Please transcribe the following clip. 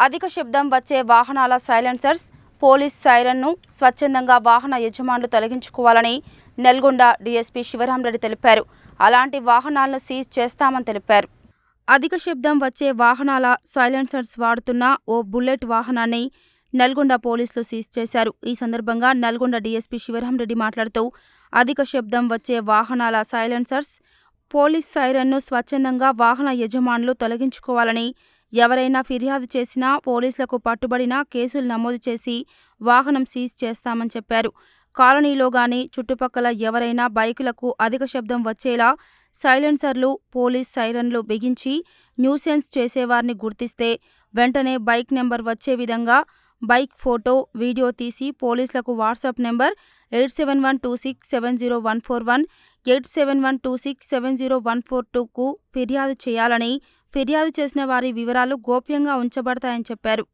అధిక శబ్దం వచ్చే వాహనాల సైలెన్సర్స్, పోలీస్ సైరన్ను స్వచ్ఛందంగా వాహన యజమానులు తొలగించుకోవాలని నల్గొండ డీఎస్పీ శివరాంరెడ్డి తెలిపారు. అలాంటి వాహనాలను సీజ్ చేస్తామని తెలిపారు. అధిక శబ్దం వచ్చే వాహనాల సైలెన్సర్స్ వాడుతున్న ఓ బుల్లెట్ వాహనాన్ని నల్గొండ పోలీసులు సీజ్ చేశారు. ఈ సందర్భంగా నల్గొండ డీఎస్పీ శివరాంరెడ్డి మాట్లాడుతూ, అధిక శబ్దం వచ్చే వాహనాల సైలెన్సర్స్, పోలీస్ సైరన్ను స్వచ్ఛందంగా వాహన యజమానులు తొలగించుకోవాలని, ఎవరైనా ఫిర్యాదు చేసినా, పోలీసులకు పట్టుబడినా కేసులు నమోదు చేసి వాహనం సీజ్ చేస్తామని చెప్పారు. కాలనీలో గాని చుట్టుపక్కల ఎవరైనా బైకులకు అధిక శబ్దం వచ్చేలా సైలెన్సర్లు, పోలీస్ సైరన్లు బిగించి న్యూసెన్స్ చేసేవారిని గుర్తిస్తే వెంటనే బైక్ నెంబర్ వచ్చే విధంగా బైక్ ఫోటో, వీడియో తీసి పోలీసులకు వాట్సాప్ నెంబర్ 8712670141, 8712670142కు ఫిర్యాదు చేయాలని, ఫిర్యాదు చేసిన వారి వివరాలు గోప్యంగా ఉంచబడతాయని చెప్పారు.